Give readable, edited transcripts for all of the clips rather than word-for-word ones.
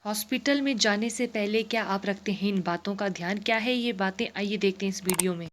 Hospital में जाने से पहले क्या आप रखते हैं इन बातों का ध्यान? क्या है ये बातें? आइए देखते हैं इस वीडियो में।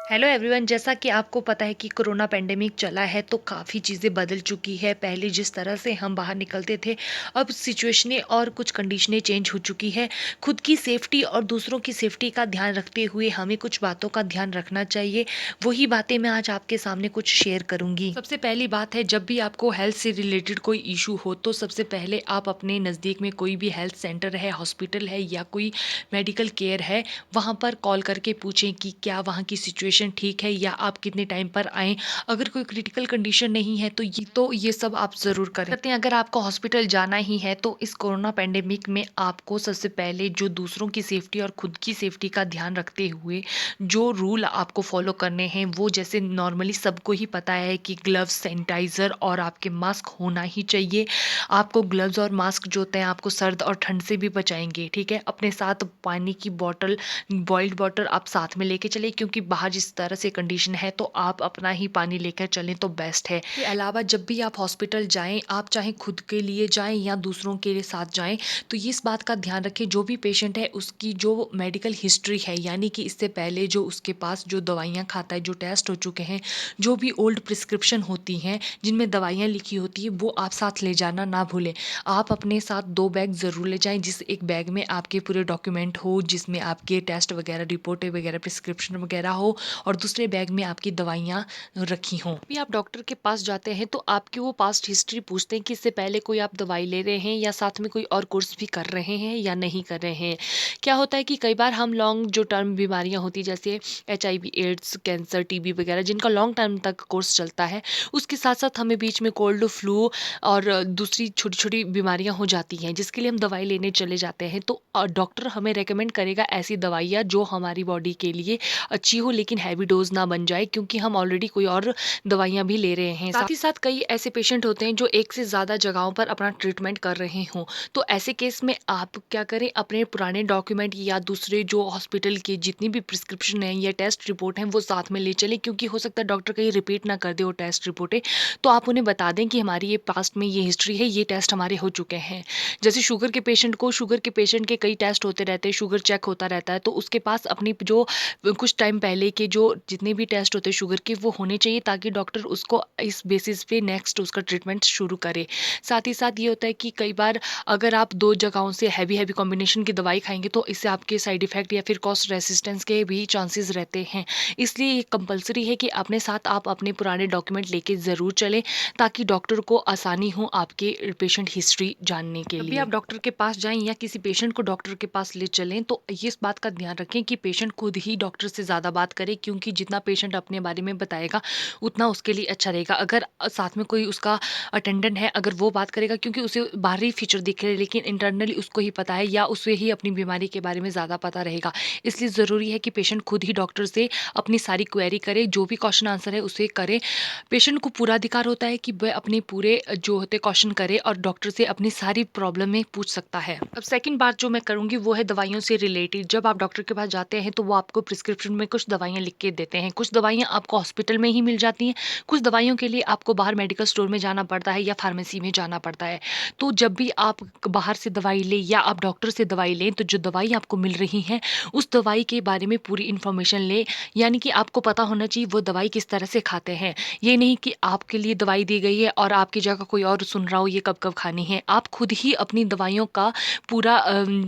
हेलो एवरीवन, जैसा कि आपको पता है कि कोरोना पेंडेमिक चला है तो काफ़ी चीज़ें बदल चुकी है। पहले जिस तरह से हम बाहर निकलते थे, अब सिचुएशनें और कुछ कंडीशनें चेंज हो चुकी है। खुद की सेफ्टी और दूसरों की सेफ्टी का ध्यान रखते हुए हमें कुछ बातों का ध्यान रखना चाहिए। वही बातें मैं आज आपके सामने कुछ शेयर करूंगी। सबसे पहली बात है, जब भी आपको हेल्थ से रिलेटेड कोई इशू हो तो सबसे पहले आप अपने नज़दीक में कोई भी हेल्थ सेंटर है, हॉस्पिटल है या कोई मेडिकल केयर है, वहाँ पर कॉल करके पूछें कि क्या वहाँ की सिचुएशन ठीक है या आप कितने टाइम पर आएँ। अगर कोई क्रिटिकल कंडीशन नहीं है तो ये सब आप ज़रूर करें। कहते हैं अगर आपको हॉस्पिटल जाना ही है तो इस कोरोना पैंडेमिक में आपको सबसे पहले जो दूसरों की सेफ्टी और खुद की सेफ्टी का ध्यान रखते हुए जो रूल आपको फॉलो करने हैं, वो जैसे नॉर्मली सबको ही पता है कि ग्लव्स, सैनिटाइज़र और आपके मास्क होना ही चाहिए। आपको ग्लव्स और मास्क जो होते हैं आपको सर्द और ठंड से भी बचाएंगे, ठीक है। अपने साथ पानी की बॉटल, बॉइल्ड वाटर आप साथ में लेके चले, क्योंकि बाहर जिस तरह से कंडीशन है तो आप अपना ही पानी लेकर चलें तो बेस्ट है। इसके अलावा जब भी आप हॉस्पिटल जाएं, आप चाहे खुद के लिए जाएं या दूसरों के साथ जाएं, तो ये इस बात का ध्यान रखें जो भी पेशेंट है उसकी जो मेडिकल हिस्ट्री है, यानी कि इससे पहले जो उसके पास जो दवाइयाँ खाता है, जो टेस्ट हो चुके हैं, जो भी ओल्ड प्रिस्क्रिप्शन होती हैं जिनमें दवाइयाँ लिखी होती है, वो आप साथ ले जाना ना भूलें। आप अपने साथ 2 बैग ज़रूर ले जाएँ, जिस एक बैग में आपके पूरे डॉक्यूमेंट हो, जिसमें आपके टेस्ट वगैरह, रिपोर्टें वगैरह, प्रिस्क्रिप्शन वगैरह हो, और दूसरे बैग में आपकी दवाइयाँ रखी हों। भी आप डॉक्टर के पास जाते हैं तो आपकी वो पास्ट हिस्ट्री पूछते हैं कि इससे पहले कोई आप दवाई ले रहे हैं या साथ में कोई और कोर्स भी कर रहे हैं या नहीं कर रहे हैं। क्या होता है कि कई बार हम लॉन्ग जो टर्म बीमारियाँ होती हैं जैसे एचआईवी, एड्स, कैंसर, टीबी वगैरह, जिनका लॉन्ग टर्म तक कोर्स चलता है, उसके साथ-साथ हमें बीच में कोल्ड, फ्लू और दूसरी छोटी-छोटी बीमारियाँ हो जाती हैं, जिसके लिए हम दवाई लेने चले जाते हैं। तो डॉक्टर हमें रेकमेंड करेगा ऐसी दवाइयाँ जो हमारी बॉडी के लिए अच्छी हो, लेकिन हैवी डोज़ ना बन जाए, क्योंकि हम ऑलरेडी कोई और दवाइयाँ भी ले रहे हैं। साथ ही साथ कई ऐसे पेशेंट होते हैं जो एक से ज़्यादा जगहों पर अपना ट्रीटमेंट कर रहे हों। तो ऐसे केस में आप क्या करें, अपने पुराने डॉक्यूमेंट या दूसरे जो हॉस्पिटल के जितनी भी प्रिस्क्रिप्शन है या टेस्ट रिपोर्ट हैं वो साथ में ले चलें, क्योंकि हो सकता है डॉक्टर कहीं रिपीट ना कर दे वो टेस्ट रिपोर्टें। तो आप उन्हें बता दें कि हमारी ये पास्ट में ये हिस्ट्री है, ये टेस्ट हमारे हो चुके हैं। जैसे शुगर के पेशेंट के कई टेस्ट होते रहते हैं, शुगर चेक होता रहता है, तो उसके पास अपनी जो कुछ टाइम पहले के जो जितने भी टेस्ट होते हैं शुगर के, वो होने चाहिए, ताकि डॉक्टर उसको इस बेसिस पे नेक्स्ट उसका ट्रीटमेंट शुरू करे। साथ ही साथ ये होता है कि कई बार अगर आप 2 जगहों से हैवी कॉम्बिनेशन की दवाई खाएँगे तो इससे आपके साइड इफ़ेक्ट या फिर कॉस्ट रेजिस्टेंस के भी चांसेस रहते हैं। इसलिए ये कंपल्सरी है कि अपने साथ आप अपने पुराने डॉक्यूमेंट लेके ज़रूर चलें, ताकि डॉक्टर को आसानी हो आपके पेशेंट हिस्ट्री जानने के लिए। जब भी आप डॉक्टर के पास जाएँ या किसी पेशेंट को डॉक्टर के पास ले चलें, तो ये इस बात का ध्यान रखें कि पेशेंट खुद ही डॉक्टर से ज़्यादा बात करे, क्योंकि जितना पेशेंट अपने बारे में बताएगा, उतना उसके लिए अच्छा रहेगा। अगर साथ में कोई उसका अटेंडेंट है, अगर वो बात करेगा, क्योंकि उसे बाहरी फीचर दिख रहे हैं, लेकिन इंटरनली उसको ही पता है या उसे ही अपनी बीमारी के बारे में ज़्यादा पता रहेगा। इसलिए ज़रूरी है कि पेशेंट खुद ही डॉक्टर से अपनी सारी क्वेरी करे, जो भी क्वेश्चन आंसर है उसे करे। पेशेंट को पूरा अधिकार होता है कि वह अपने पूरे जो होते क्वेश्चन करे और डॉक्टर से अपनी सारी प्रॉब्लम में पूछ सकता है। अब सेकंड बात जो मैं करूँगी वो है दवाइयों से रिलेटेड। जब आप डॉक्टर के पास जाते हैं तो वो आपको प्रिस्क्रिप्शन में कुछ दवाइयाँ लिख के देते हैं। कुछ दवाइयाँ आपको हॉस्पिटल में ही मिल जाती हैं, कुछ दवाइयों के लिए आपको बाहर मेडिकल स्टोर में जाना पड़ता है या फार्मेसी में जाना पड़ता है। तो जब भी आप बाहर से दवाई लें या आप डॉक्टर से दवाई लें, तो जो दवाई आपको मिल रही है उस दवाई के बारे में पूरी इन्फॉर्मेशन लें, यानी कि आपको पता होना चाहिए वो दवाई किस तरह से खाते हैं। ये नहीं कि आपके लिए दवाई दी गई है और आपकी जगह कोई और सुन रहा हो ये कब-कब खानी है। आप खुद ही अपनी दवाइयों का पूरा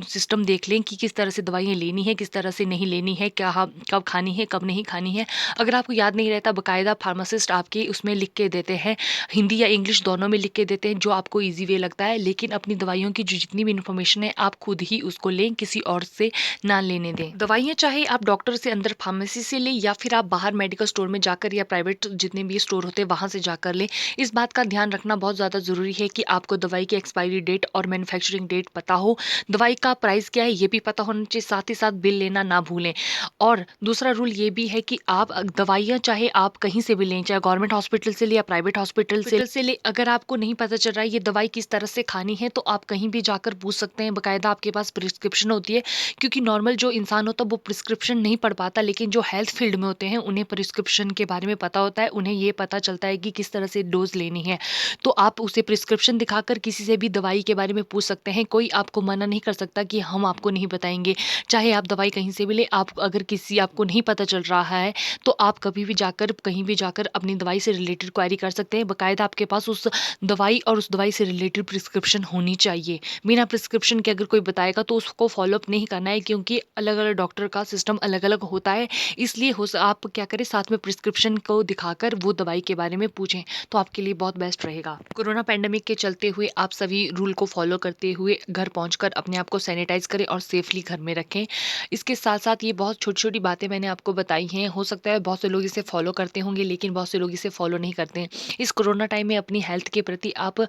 सिस्टम देख लें कि किस तरह से दवाइयाँ लेनी है, किस तरह से नहीं लेनी है, क्या कब खानी है, कब नहीं खानी है। अगर आपको याद नहीं रहता, बाकायदा फार्मासिस्ट आपके उसमें लिख के देते हैं, हिंदी या इंग्लिश दोनों में लिख के देते हैं, जो आपको ईज़ी वे लगता है। लेकिन अपनी दवाइयों की जो जितनी भी इन्फॉर्मेशन है, आप खुद ही उसको लें, किसी और से ना लेने दें। दवाइयाँ चाहे आप डॉक्टर से अंदर फार्मेसी से लें या फिर आप बाहर मेडिकल स्टोर में जाकर या प्राइवेट जितने भी स्टोर होते हैं वहाँ से जाकर लें। इस बात का ध्यान रखना बहुत ज़्यादा ज़रूरी है कि आपको दवाई की एक्सपायरी डेट और मैन्युफैक्चरिंग डेट पता हो, दवाई का प्राइस क्या है ये भी पता होना चाहिए, साथ ही साथ बिल लेना ना भूलें। और दूसरा रूल ये भी है कि आप दवाइयाँ चाहे आप कहीं से भी लें, चाहे गवर्नमेंट हॉस्पिटल से लें या प्राइवेट हॉस्पिटल से लें, अगर आपको नहीं पता चल रहा है ये दवाई किस तरह से खानी है, तो आप कहीं भी जाकर पूछ सकते हैं। बाकायदा आपके पास प्रिस्क्रिप्शन होती है, क्योंकि नॉर्मल जो इंसान होता है वो प्रिस्क्रिप्शन नहीं पढ़ पाता, लेकिन जो हेल्थ फील्ड में होते हैं उन्हें प्रिस्क्रिप्शन के बारे में पता होता है, उन्हें ये पता चलता है कि किस तरह से डोज लेनी है। तो आप उसे प्रिस्क्रिप्शन दिखाकर किसी से भी दवाई के बारे में पूछ सकते हैं। कोई आपको मना नहीं कर सकता कि हम आपको नहीं बताएंगे। चाहे आप दवाई कहीं से भी लें, आप अगर किसी आपको नहीं पता चल रहा है, तो आप कभी भी जाकर कहीं भी जाकर अपनी दवाई से रिलेटेड क्वेरी कर सकते हैं। बाकायदा आपके पास उस दवाई और उस दवाई से रिलेटेड प्रिस्क्रिप्शन होनी चाहिए। बिना प्रिस्क्रिप्शन के अगर कोई बताएगा तो उसको फॉलोअप नहीं करना है, क्योंकि अलग अलग डॉक्टर का सिस्टम अलग अलग होता है। इसलिए आप क्या करें, साथ में प्रिस्क्रिप्शन को दिखाकर वो दवाई के बारे में पूछें, तो आपके लिए बहुत बेस्ट रहेगा। कोरोना पैंडेमिक के चलते हुए आप सभी रूल को फॉलो करते हुए घर पहुंचकर अपने आप को सैनिटाइज करें और सेफली घर में रखें। इसके साथ साथ ये बहुत छोटी छोटी बातें मैंने आपको बताई हैं, हो सकता है बहुत से लोग इसे फॉलो करते होंगे, लेकिन बहुत से लोग इसे फॉलो नहीं करते हैं। इस कोरोना टाइम में अपनी हेल्थ के प्रति आप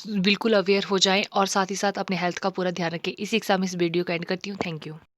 बिल्कुल अवेयर हो जाएं और साथ ही साथ अपने हेल्थ का पूरा ध्यान रखें। इसी के साथ मैं इस वीडियो को एंड करती हूँ। Thank you.